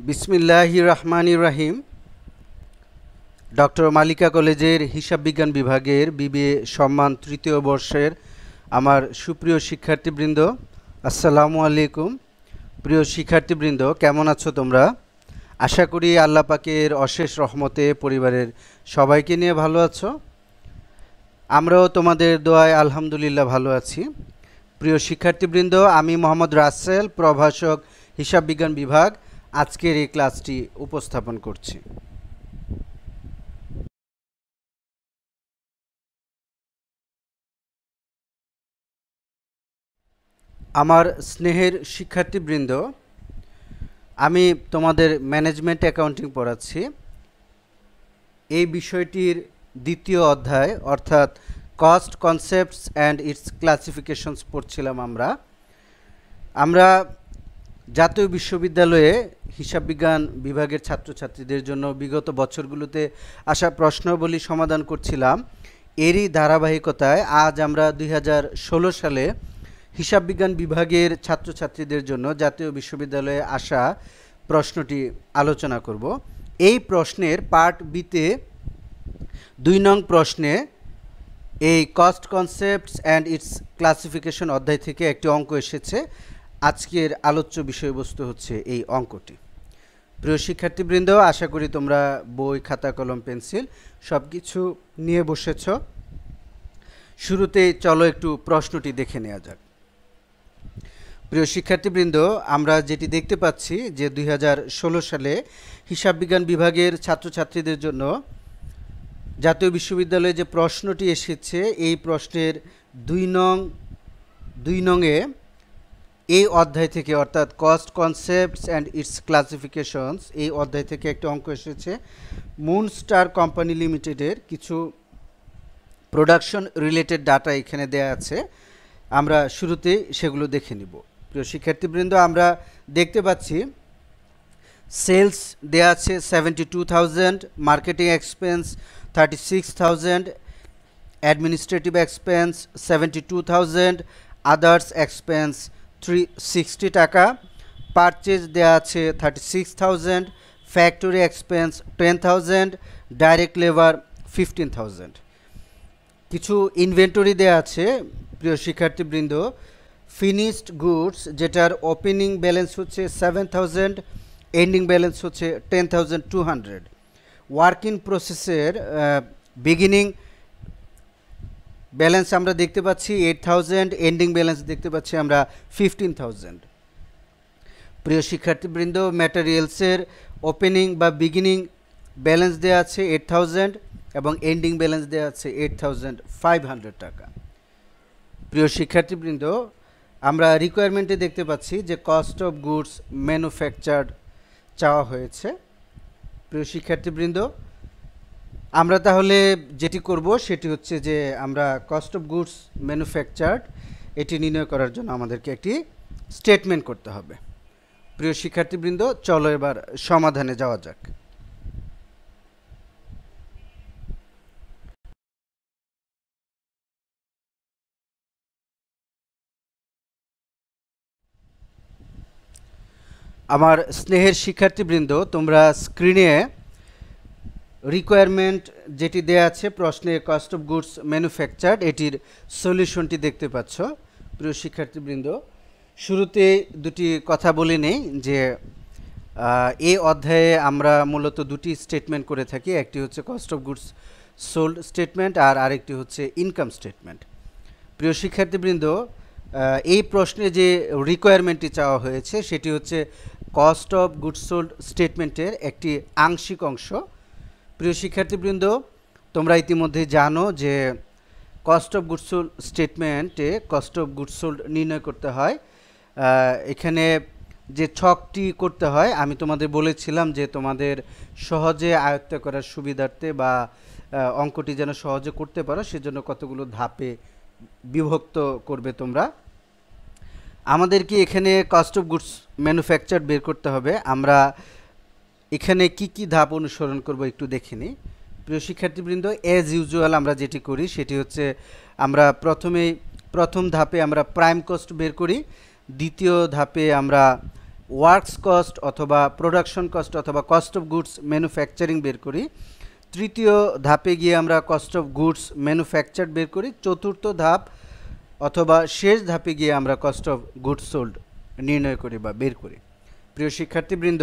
বিসমিল্লাহির রহমানির রহিম। ডক্টর মালিকা কলেজের হিসাব বিজ্ঞান বিভাগের বিবিএ সম্মান তৃতীয় বর্ষের আমার সুপ্রিয় শিক্ষার্থীবৃন্দ, আসসালামু আলাইকুম। প্রিয় শিক্ষার্থীবৃন্দ, কেমন আছো তোমরা? আশা করি আল্লাহ পাকের অশেষ রহমতে পরিবারের সবাইকে নিয়ে ভালো আছো। আমরাও তোমাদের দোয়ায় আলহামদুলিল্লাহ ভালো আছি। প্রিয় শিক্ষার্থীবৃন্দ, আমি মোহাম্মদ রাসেল, প্রভাষক, হিসাব বিজ্ঞান বিভাগ, আজকের এই ক্লাসটি উপস্থাপন করছি। আমার স্নেহের শিক্ষার্থীবৃন্দ, আমি তোমাদের ম্যানেজমেন্ট অ্যাকাউন্টিং পড়াচ্ছি। এই বিষয়টির দ্বিতীয় অধ্যায় অর্থাৎ cost concepts and it's classifications পড়ছিলাম। আমরা জাতীয় বিশ্ববিদ্যালয়ে হিসাব বিজ্ঞান বিভাগের ছাত্রছাত্রীদের জন্য বিগত বছরগুলোতে আসা প্রশ্নাবলী সমাধান করছিলাম। এরই ধারাবাহিকতায় আজ আমরা 2016 সালে হিসাব বিজ্ঞান বিভাগের ছাত্রছাত্রীদের জন্য জাতীয় বিশ্ববিদ্যালয়ে আসা প্রশ্নটি আলোচনা করব। এই প্রশ্নের পার্ট বিতে 2 নং প্রশ্নে এই cost concepts and it's classification অধ্যায় থেকে একটি অঙ্ক এসেছে। আজকের আলোচ্য বিষয়বস্তু হচ্ছে এই অঙ্কটি। প্রিয় শিক্ষার্থীবৃন্দ, আশা করি তোমরা বই, খাতা, কলম, পেন্সিল সব কিছু নিয়ে বসেছ। শুরুতেই চলো একটু প্রশ্নটি দেখে নেওয়া যাক। প্রিয় শিক্ষার্থীবৃন্দ, আমরা যেটি দেখতে পাচ্ছি যে 2016 সালে হিসাব বিজ্ঞান বিভাগের ছাত্রছাত্রীদের জন্য জাতীয় বিশ্ববিদ্যালয়ে যে প্রশ্নটি এসেছে, এই প্রশ্নের 2 নংয়ে এই অধ্যায় থেকে অর্থাৎ cost concepts and it's classifications এই অধ্যায় থেকে একটি অঙ্ক এসেছে। মুন স্টার কোম্পানি লিমিটেডের কিছু প্রোডাকশন রিলেটেড ডাটা এখানে দেয়া আছে, আমরা শুরুতে সেগুলো দেখে নিব। প্রিয় শিক্ষার্থীবৃন্দ, আমরা দেখতে পাচ্ছি সেলস দেয়া আছে 72,000, marketing expense 36,000, administrative expense 72,000, others expense 360 টাকা, পারচেজ দেওয়া আছে 36,000, ফ্যাক্টরি এক্সপেন্স 10,000, ডাইরেক্ট লেবার 15,000। কিছু ইনভেন্টরি দেওয়া আছে প্রিয় শিক্ষার্থীবৃন্দ। ফিনিশড গুডস যেটার ওপেনিং ব্যালেন্স হচ্ছে 7,000, এন্ডিং ব্যালেন্স হচ্ছে 10,200। ওয়ার্ক ইন প্রসেসের বিগিনিং ব্যালেন্স আমরা দেখতে পাচ্ছি 8,000, এন্ডিং ব্যালেন্স দেখতে পাচ্ছি আমরা 15,000। প্রিয় শিক্ষার্থীবৃন্দ, ম্যাটেরিয়ালসের ওপেনিং বা বিগিনিং ব্যালেন্স দেওয়া আছে 8,000 এবং এন্ডিং ব্যালেন্স দেওয়া আছে 8,500 টাকা। প্রিয় শিক্ষার্থীবৃন্দ, আমরা রিকোয়ারমেন্টে দেখতে পাচ্ছি যে কস্ট অফ গুডস ম্যানুফ্যাকচার্ড চাওয়া হয়েছে। প্রিয় শিক্ষার্থীবৃন্দ, আমরা তাহলে যেটি করব সেটি হচ্ছে যে আমরা কস্ট অফ গুডস ম্যানুফ্যাকচার্ড এটি নির্ণয় করার জন্য আমাদেরকে একটি স্টেটমেন্ট করতে হবে। প্রিয় শিক্ষার্থীবৃন্দ, চলো এবার সমাধানে যাওয়া যাক। আমার স্নেহের শিক্ষার্থীবৃন্দ, তোমরা স্ক্রিনে রিকোয়ারমেন্ট যেটি দেয়া আছে প্রশ্নে কস্ট অফ গুডস ম্যানুফ্যাকচার্ড এটির সলিউশনটি দেখতে পাচ্ছ। প্রিয় শিক্ষার্থীবৃন্দ, শুরুতে দুটি কথা বলে নেই যে এই অধ্যায়ে আমরা মূলত দুটি স্টেটমেন্ট করে থাকি। একটি হচ্ছে cost of goods sold statement আর আরেকটি হচ্ছে ইনকাম স্টেটমেন্ট। প্রিয় শিক্ষার্থীবৃন্দ, এই প্রশ্নে যে রিকোয়ারমেন্টটি চাওয়া হয়েছে সেটি হচ্ছে কস্ট অফ গুডস সোল্ড স্টেটমেন্টের একটি আংশিক অংশ। প্রিয় শিক্ষার্থীবৃন্দ, তোমরা ইতিমধ্যে জানো যে কস্ট অফ গুডস সোল্ড স্টেটমেন্টে কস্ট অফ গুডস সোল্ড নির্ণয় করতে হয়। এখানে যে ছকটি করতে হয় আমি তোমাদের বলেছিলাম যে তোমাদের সহজে আয়ত্ত করার সুবিধার্থে বা অঙ্কটি যেন সহজে করতে পারো সেজন্য কতগুলো ধাপে বিভক্ত করবে তোমরা। আমাদেরকে এখানে কস্ট অফ গুডস ম্যানুফ্যাকচার বের করতে হবে। আমরা এখানে কি কি ধাপ অনুসরণ করব একটু দেখে নিই। প্রিয় শিক্ষার্থীবৃন্দ, অ্যাজ ইউজুয়াল আমরা যেটি করি সেটি হচ্ছে আমরা প্রথম ধাপে আমরা প্রাইম কস্ট বের করি, দ্বিতীয় ধাপে আমরা ওয়ার্কস কস্ট অথবা প্রোডাকশন কস্ট অথবা কস্ট অফ গুডস ম্যানুফ্যাকচারিং বের করি। তৃতীয় ধাপে গিয়ে আমরা কস্ট অফ গুডস ম্যানুফ্যাকচার্ড বের করি। চতুর্থ ধাপ অথবা শেষ ধাপে গিয়ে আমরা কস্ট অফ গুডস সোল্ড নির্ণয় করি বা বের করি। প্রিয় শিক্ষার্থীবৃন্দ,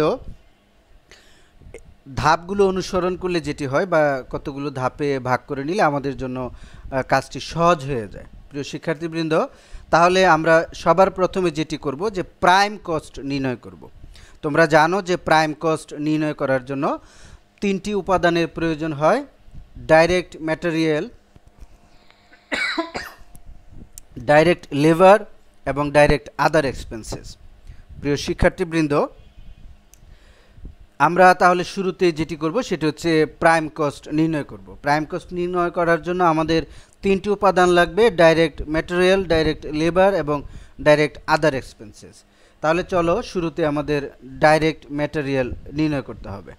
ধাপগুলো অনুসরণ করলে যেটি হয় বা কতগুলো ধাপে ভাগ করে নিলে আমাদের জন্য কাজটি সহজ হয়ে যায়। প্রিয় শিক্ষার্থীবৃন্দ, তাহলে আমরা সবার প্রথমে যেটি করব যে প্রাইম কস্ট নির্ণয় করব। তোমরা জানো যে প্রাইম কস্ট নির্ণয় করার জন্য তিনটি উপাদানের প্রয়োজন হয়: ডাইরেক্ট ম্যাটেরিয়াল, ডাইরেক্ট লেবার এবং ডাইরেক্ট আদার এক্সপেন্সেস। প্রিয় শিক্ষার্থীবৃন্দ, আমরা তাহলে শুরুতে যেটি করব সেটি হচ্ছে প্রাইম কস্ট নির্ণয় করব। প্রাইম কস্ট নির্ণয় করার জন্য আমাদের তিনটি উপাদান লাগবে: ডাইরেক্ট ম্যাটেরিয়াল, ডাইরেক্ট লেবার এবং ডাইরেক্ট আদার এক্সপেন্সেস। তাহলে চলো শুরুতে আমাদের ডাইরেক্ট ম্যাটেরিয়াল নির্ণয় করতে হবে।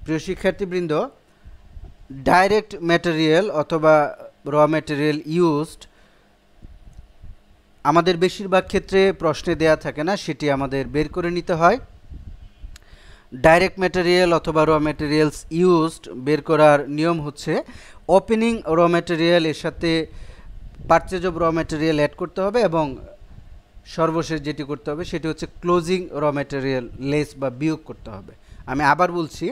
প্রিয় শিক্ষার্থীবৃন্দ, ডাইরেক্ট ম্যাটেরিয়াল অথবা র ম্যাটেরিয়াল ইউজড আমাদের বেশিরভাগ ক্ষেত্রে প্রশ্নে দেয়া থাকে না, সেটি আমাদের বের করে নিতে হয়। ডাইরেক্ট ম্যাটেরিয়াল অথবা র ম্যাটেরিয়ালস ইউজড বের করার নিয়ম হচ্ছে ওপেনিং র ম্যাটেরিয়াল এর সাথে purchase of raw material add করতে হবে এবং সর্বশেষ যেটি করতে হবে সেটি হচ্ছে ক্লোজিং র ম্যাটেরিয়াল লেস বা বিয়োগ করতে হবে। আমি আবার বলছি,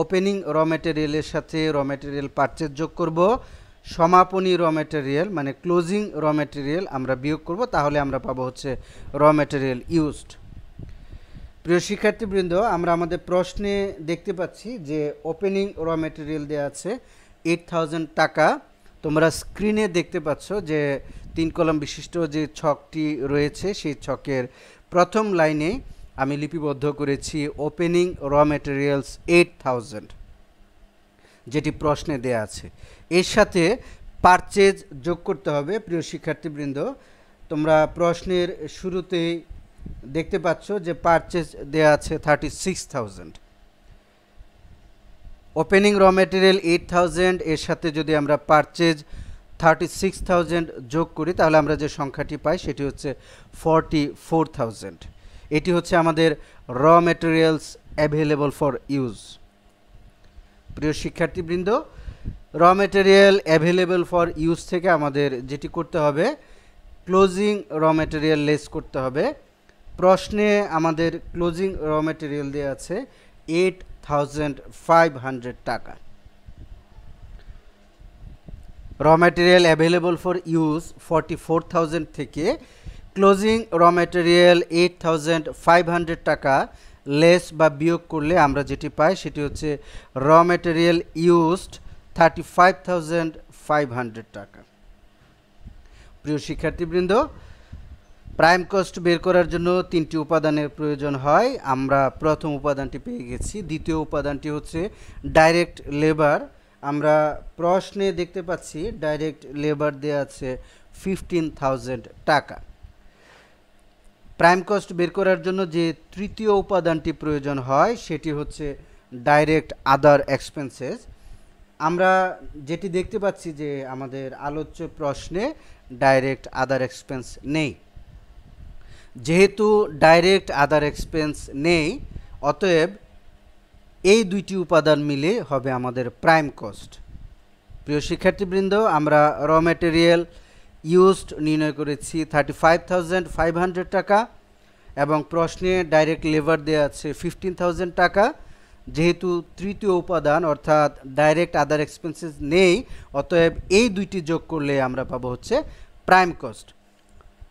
ওপেনিং র ম্যাটেরিয়ালের সাথে র ম্যাটেরিয়াল পারচেজ যোগ করব, সমাপনী র ম্যাটেরিয়াল মানে ক্লোজিং র ম্যাটেরিয়াল আমরা বিয়োগ করব, তাহলে আমরা পাবো হচ্ছে র ম্যাটেরিয়াল ইউজড। প্রিয় শিক্ষার্থীবৃন্দ, আমরা আমাদের প্রশ্নে দেখতে পাচ্ছি যে ওপেনিং র ম্যাটেরিয়াল দেওয়া আছে 8000 টাকা। তোমরা স্ক্রিনে দেখতে পাচ্ছ যে 3 কলাম বিশিষ্ট যে ছকটি রয়েছে সেই ছকের প্রথম লাইনে আমি লিপিবদ্ধ করেছি ওপেনিং র ম্যাটেরিয়ালস 8000, যেটি প্রশ্নে দেয়া আছে। এর সাথে পারচেজ যোগ করতে হবে। প্রিয় শিক্ষার্থীবৃন্দ, তোমরা প্রশ্নের শুরুতেই দেখতে পাচ্ছ যে পারচেজ দেয়া আছে 36000। ওপেনিং র ম্যাটেরিয়াল 8000 এর সাথে যদি আমরা পারচেজ 36000 যোগ করি তাহলে আমরা যে সংখ্যাটি পাই সেটি হচ্ছে 44000। এটি হচ্ছে আমাদের র ম্যাটেরিয়ালস অ্যাভেলেবল ফর ইউজ। প্রিয় শিক্ষার্থীবৃন্দ, র ম্যাটেরিয়াল অ্যাভেলেবল ফর ইউজ থেকে আমাদের যেটি করতে হবে ক্লোজিং র ম্যাটেরিয়াল লেস করতে হবে। প্রশ্নে আমাদের ক্লোজিং র ম্যাটেরিয়াল দেওয়া আছে 8500 টাকা। র ম্যাটেরিয়াল অ্যাভেলেবল ফর ইউজ 44000 থেকে ক্লোজিং র ম্যাটেরিয়াল 8500 টাকা লেস বা বিয়োগ করলে আমরা যেটি পাই সেটি হচ্ছে র ম্যাটেরিয়াল ইউজড 35500 টাকা। প্রিয় শিক্ষার্থীবৃন্দ, প্রাইম কস্ট বের করার জন্য তিনটি উপাদানের প্রয়োজন হয়। আমরা প্রথম উপাদানটি পেয়ে গেছি। দ্বিতীয় উপাদানটি হচ্ছে ডাইরেক্ট লেবার। আমরা প্রশ্নে দেখতে পাচ্ছি ডাইরেক্ট লেবার দেওয়া আছে 15000 টাকা। প্রাইম কস্ট বের করার জন্য যে তৃতীয় উপাদানটি প্রয়োজন হয় সেটি হচ্ছে ডাইরেক্ট আদার এক্সপেন্সেস। আমরা যেটি দেখতে পাচ্ছি যে আমাদের আলোচ্য প্রশ্নে ডাইরেক্ট আদার এক্সপেন্স নেই। যেহেতু ডাইরেক্ট আদার এক্সপেন্স নেই, অতএব এই দুইটি উপাদান মিলে হবে আমাদের প্রাইম কস্ট। প্রিয় শিক্ষার্থীবৃন্দ, আমরা র ম্যাটেরিয়াল ইউজড নির্ণয় করেছি 35500 টাকা এবং প্রশ্নে ডাইরেক্ট লেবার দেওয়া আছে 15000 টাকা। যেহেতু তৃতীয় উপাদান অর্থাৎ ডাইরেক্ট আদার এক্সপেন্সেস নেই, অতএব এই দুইটি যোগ করলে আমরা পাবো হচ্ছে প্রাইম কস্ট।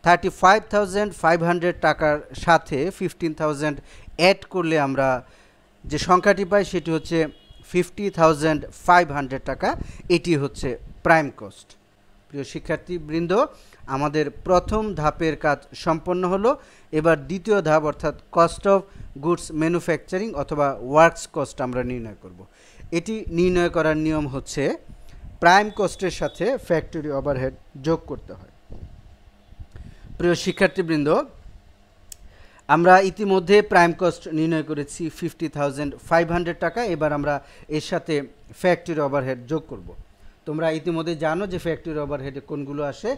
35500 টাকার সাথে 15000 অ্যাড করলে আমরা যে সংখ্যাটি পাই সেটি হচ্ছে 50500 টাকা। এটি হচ্ছে প্রাইম কস্ট। প্রিয় শিক্ষার্থীবৃন্দ, আমাদের প্রথম ধাপের কাজ সম্পন্ন হলো। এবার দ্বিতীয় ধাপ অর্থাৎ কস্ট অফ গুডস ম্যানুফ্যাকচারিং অথবা ওয়ার্কস কস্ট আমরা নির্ণয় করব। এটি নির্ণয় করার নিয়ম হচ্ছে প্রাইম কস্টের সাথে ফ্যাক্টরি ওভারহেড যোগ করতে হয়। প্রিয় শিক্ষার্থীবৃন্দ, আমরা ইতিমধ্যে প্রাইম কস্ট নির্ণয় করেছি 50500 টাকা। এবার আমরা এর সাথে ফ্যাক্টরি ওভারহেড যোগ করব। তোমরা ইতিমধ্যে জানো যে ফ্যাক্টরি ওভারহেডে কোনগুলো আসে।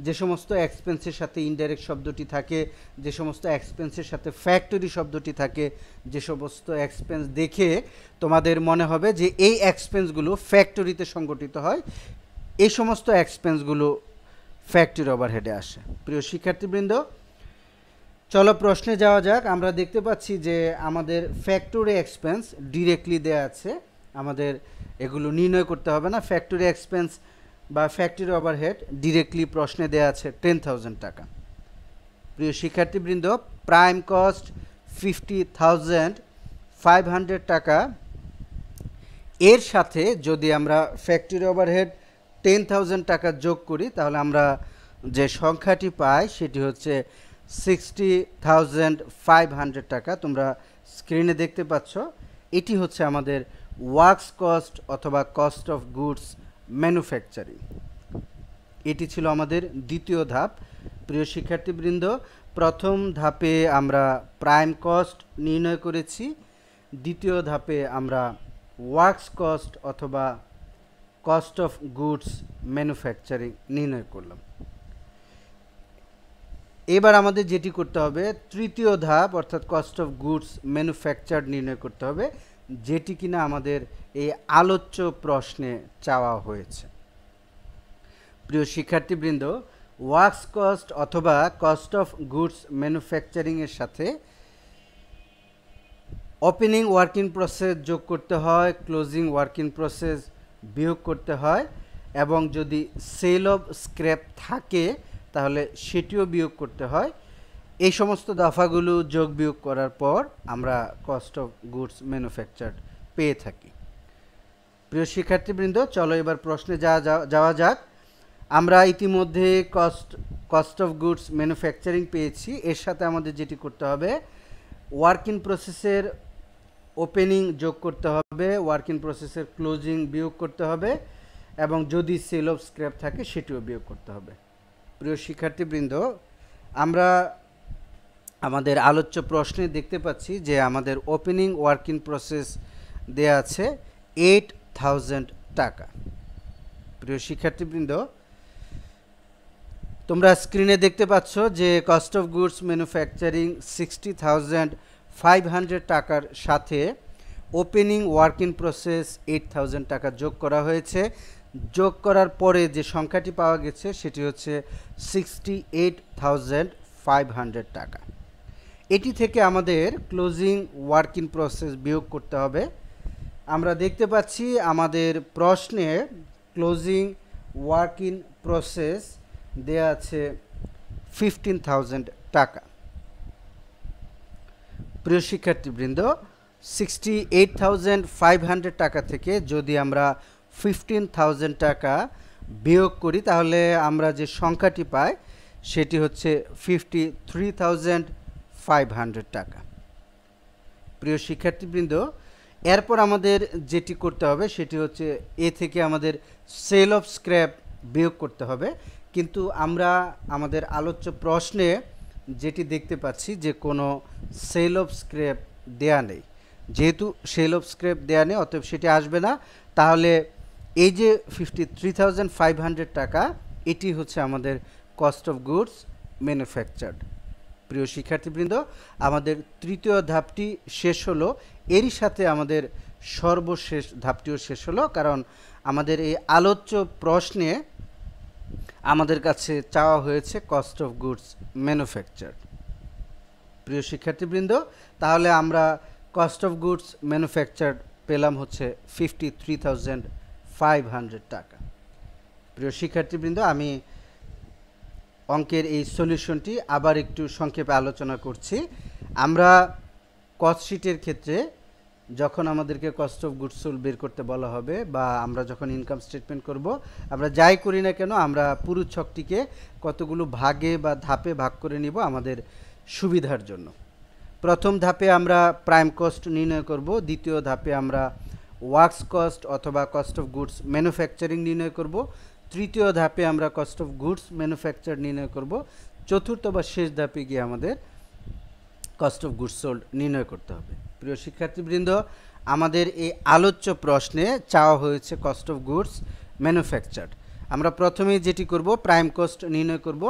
যে সমস্ত এক্সপেন্সের সাথে ইনডাইরেক্ট শব্দটি থাকে, যে সমস্ত এক্সপেন্সের সাথে ফ্যাক্টরি শব্দটি থাকে, যে সমস্ত এক্সপেন্স দেখে তোমাদের মনে হবে যে এই এক্সপেন্সগুলো ফ্যাক্টরিতে সংগঠিত হয়, এই সমস্ত এক্সপেন্সগুলো ফ্যাক্টরি ওভারহেডে আসে। প্রিয় শিক্ষার্থীবৃন্দ, চলো প্রশ্নে যাওয়া যাক। আমরা দেখতে পাচ্ছি যে আমাদের ফ্যাক্টরি এক্সপেন্স ডিরেক্টলি দেয়া আছে, আমাদের এগুলো নির্ণয় করতে হবে না। ফ্যাক্টরি এক্সপেন্স বা ফ্যাক্টরি ওভারহেড ডিরেক্টলি প্রশ্নে দেয়া আছে 10,000 টাকা। প্রিয় শিক্ষার্থীবৃন্দ, প্রাইম কস্ট 50,500 টাকা, এর সাথে যদি আমরা ফ্যাক্টরি ওভারহেড 10,000 টাকা যোগ করি তাহলে আমরা যে সংখ্যাটি পাই সেটি হচ্ছে 60,500 টাকা। তোমরা স্ক্রিনে দেখতে পাচ্ছ, এটি হচ্ছে আমাদের ওয়ার্কস কস্ট অথবা কস্ট অফ গুডস ম্যানুফ্যাকচারিং। এটি ছিল আমাদের দ্বিতীয় ধাপ। প্রিয় শিক্ষার্থীবৃন্দ, প্রথম ধাপে আমরা প্রাইম কস্ট নির্ণয় করেছি, দ্বিতীয় ধাপে আমরা ওয়ার্কস কস্ট অথবা কস্ট অফ গুডস ম্যানুফ্যাকচারিং নির্ণয় করলাম। এবার আমাদের যেটি করতে হবে, তৃতীয় ধাপ অর্থাৎ কস্ট অফ গুডস ম্যানুফ্যাকচার্ড নির্ণয় করতে হবে, যেটি কিনা আমাদের এই আলোচ্য প্রশ্নে চাওয়া হয়েছে। প্রিয় শিক্ষার্থীবৃন্দ, ওয়ার্কস কস্ট অথবা কস্ট অফ গুডস ম্যানুফ্যাকচারিংয়ের সাথে ওপেনিং ওয়ার্কিং প্রসেস যোগ করতে হয়, ক্লোজিং ওয়ার্কিং প্রসেস বিয়োগ করতে হয়, এবং যদি সেল অফ স্ক্র্যাপ থাকে তাহলে সেটিও বিয়োগ করতে হয়। এই সমস্ত দফাগুলো যোগ বিয়োগ করার পর আমরা কস্ট অফ গুডস ম্যানুফ্যাকচার্ড পেয়ে থাকি। প্রিয় শিক্ষার্থীবৃন্দ, চলো এবার প্রশ্নে যাওয়া যাক। আমরা ইতিমধ্যে কস্ট অফ গুডস ম্যানুফ্যাকচারিং পেয়েছি, এর সাথে আমাদের যেটি করতে হবে, ওয়ার্কিং প্রসেসের ওপেনিং যোগ করতে হবে, ওয়ার্কিং প্রসেসের ক্লোজিং বিয়োগ করতে হবে, এবং যদি সেল অফ স্ক্র্যাপ থাকে সেটিও বিয়োগ করতে হবে। প্রিয় শিক্ষার্থীবৃন্দ, আমরা আমাদের আলোচ্য প্রশ্নে দেখতে পাচ্ছি যে আমাদের ওপেনিং ওয়ার্কিং প্রসেস দেয়া আছে 8,000 টাকা। প্রিয় শিক্ষার্থীবৃন্দ, তোমরা স্ক্রিনে দেখতে পাচ্ছ যে কস্ট অফ গুডস ম্যানুফ্যাকচারিং 60,500 টাকার সাথে ওপেনিং ওয়ার্কিং প্রসেস 8,000 টাকা যোগ করা হয়েছে। যোগ করার পরে যে সংখ্যাটি পাওয়া গেছে সেটি হচ্ছে 68,500 টাকা। এটি থেকে আমাদের ক্লোজিং ওয়ার্কিং প্রসেস বিয়োগ করতে হবে। আমরা দেখতে পাচ্ছি আমাদের প্রশ্নে ক্লোজিং ওয়ার্কিং প্রসেস দেয়া আছে 15,000 টাকা। প্রিয় শিক্ষার্থীবৃন্দ, 68,500 টাকা থেকে যদি আমরা 15,000 টাকা বিয়োগ করি তাহলে আমরা যে সংখ্যাটি পাই সেটি হচ্ছে 53,500 টাকা। প্রিয় শিক্ষার্থীবৃন্দ, এরপর আমাদের যেটি করতে হবে সেটি হচ্ছে এ থেকে আমাদের সেল অফ স্ক্র্যাপ বিয়োগ করতে হবে, কিন্তু আমরা আমাদের আলোচ্য প্রশ্নে যেটি দেখতে পাচ্ছি যে কোনো সেল অফ স্ক্র্যাপ দেয়া নেই। যেহেতু সেল অফ স্ক্র্যাপ দেয়া নেই অতএব সেটি আসবে না। তাহলে এই যে 53,500 টাকা, এটি হচ্ছে আমাদের কস্ট অফ গুডস ম্যানুফ্যাকচার্ড। প্রিয় শিক্ষার্থীবৃন্দ, আমাদের তৃতীয় ধাপটি শেষ হলো, এরই সাথে আমাদের সর্বশেষ ধাপটিও শেষ হলো, কারণ আমাদের এই আলোচ্য প্রশ্নে আমাদের কাছে চাওয়া হয়েছে কস্ট অফ গুডস ম্যানুফ্যাকচার্ড। প্রিয় শিক্ষার্থীবৃন্দ, তাহলে আমরা কস্ট অফ গুডস ম্যানুফ্যাকচার্ড পেলাম হচ্ছে 53,500 টাকা। প্রিয় শিক্ষার্থীবৃন্দ, আমি অঙ্কের এই সলিউশনটি আবার একটু সংক্ষেপে আলোচনা করছি। আমরা কস্ট শিটের ক্ষেত্রে যখন আমাদেরকে কস্ট অফ গুডস সোল্ড বের করতে বলা হবে বা আমরা যখন ইনকাম স্টেটমেন্ট করব, আমরা যাই করি না কেন আমরা পুরো ছকটিকে কতগুলো ভাগে বা ধাপে ভাগ করে নিব আমাদের সুবিধার জন্য। প্রথম ধাপে আমরা প্রাইম কস্ট নির্ণয় করব, দ্বিতীয় ধাপে আমরা ওয়ার্কস কস্ট অথবা কস্ট অফ গুডস ম্যানুফ্যাকচারিং নির্ণয় করব, তৃতীয় ধাপে আমরা কস্ট অফ গুডস ম্যানুফ্যাকচার নির্ণয় করব, চতুর্থ বা শেষ ধাপে গিয়ে আমাদের কস্ট অফ গুডস সোল্ড নির্ণয় করতে হবে। প্রিয় শিক্ষার্থীবৃন্দ, আমাদের এই আলোচ্য প্রশ্নে চাওয়া হয়েছে কস্ট অফ গুডস ম্যানুফ্যাকচার্ড। আমরা প্রথমেই যেটি করব, প্রাইম কস্ট নির্ণয় করব।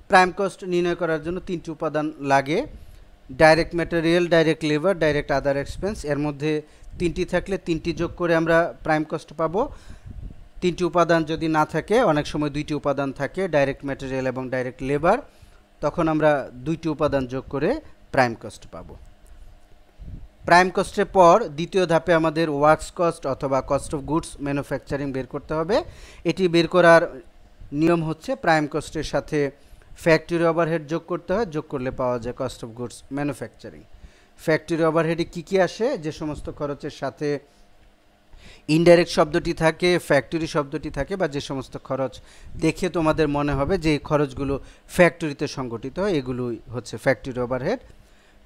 প্রাইম কস্ট নির্ণয় করার জন্য তিনটি উপাদান লাগে, direct material, direct labour, direct other expense. এর মধ্যে তিনটি থাকলে তিনটি যোগ করে আমরা প্রাইম কস্ট পাবো। তিনটি উপাদান যদি না থাকে, অনেক সময় দুইটি উপাদান থাকে, ডাইরেক্ট ম্যাটেরিয়াল এবং ডাইরেক্ট লেবার, তখন আমরা দুইটি উপাদান যোগ করে প্রাইম কস্ট পাবো। প্রাইম কস্টের পর দ্বিতীয় ধাপে আমাদের ওয়ার্কস কস্ট অথবা কস্ট অফ গুডস ম্যানুফ্যাকচারিং বের করতে হবে। এটি বের করার নিয়ম হচ্ছে প্রাইম কস্টের সাথে ফ্যাক্টরি ওভারহেড যোগ করতে হয়, যোগ করলে পাওয়া যায় cost of goods manufacturing. Factory ওভারহেডে কী কী আসে? যে সমস্ত খরচের সাথে ইনডাইরেক্ট শব্দটি থাকে, ফ্যাক্টরি শব্দটি থাকে, বা যে সমস্ত খরচ দেখে তোমাদের মনে হবে যে এই খরচগুলো ফ্যাক্টরিতে সংগঠিত হয়, এগুলোই হচ্ছে ফ্যাক্টরি ওভারহেড।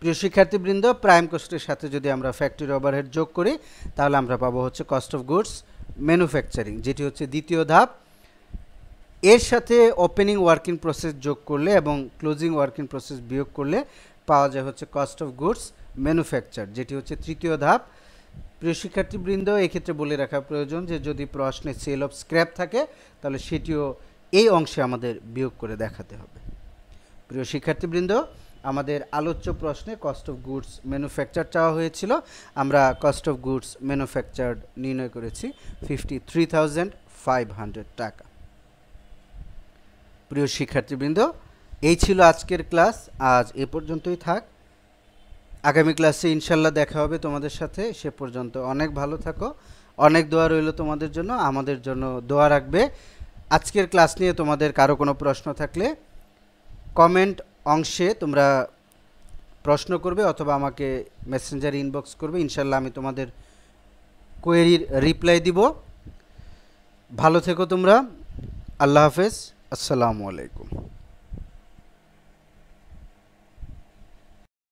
প্রিয় শিক্ষার্থীবৃন্দ, প্রাইম কস্টের সাথে যদি আমরা ফ্যাক্টরি ওভারহেড যোগ করি তাহলে আমরা পাবো হচ্ছে কস্ট অফ গুডস ম্যানুফ্যাকচারিং, যেটি হচ্ছে দ্বিতীয় ধাপ। এর সাথে ওপেনিং ওয়ার্কিং প্রসেস যোগ করলে এবং ক্লোজিং ওয়ার্কিং প্রসেস বিয়োগ করলে পাওয়া যায় হচ্ছে কস্ট অফ গুডস ম্যানুফ্যাকচার, যেটি হচ্ছে তৃতীয় ধাপ। প্রিয় শিক্ষার্থীবৃন্দ, এক্ষেত্রে বলে রাখা প্রয়োজন যে যদি প্রশ্নে সেল অফ স্ক্র্যাপ থাকে তাহলে সেটিও এই অংশে আমাদের বিয়োগ করে দেখাতে হবে। প্রিয় শিক্ষার্থীবৃন্দ, আমাদের আলোচ্য প্রশ্নে কস্ট অফ গুডস ম্যানুফ্যাকচার চাওয়া হয়েছিল। আমরা কস্ট অফ গুডস ম্যানুফ্যাকচার্ড নির্ণয় করেছি 53,500 টাকা। প্রিয় শিক্ষার্থীবৃন্দ, এই ছিল আজকের ক্লাস। আজ এ পর্যন্তই থাক। আগামী ক্লাসে ইনশাল্লাহ দেখা হবে তোমাদের সাথে। সে পর্যন্ত অনেক ভালো থাকো। অনেক দোয়া রইল তোমাদের জন্য, আমাদের জন্য দোয়া রাখবে। আজকের ক্লাস নিয়ে তোমাদের কারো কোনো প্রশ্ন থাকলে কমেন্ট অংশে তোমরা প্রশ্ন করবে অথবা আমাকে মেসেঞ্জারে ইনবক্স করবে। ইনশাল্লাহ আমি তোমাদের কোয়েরির রিপ্লাই দিব। ভালো থেকো তোমরা। আল্লাহ হাফেজ। আসসালামু আলাইকুম।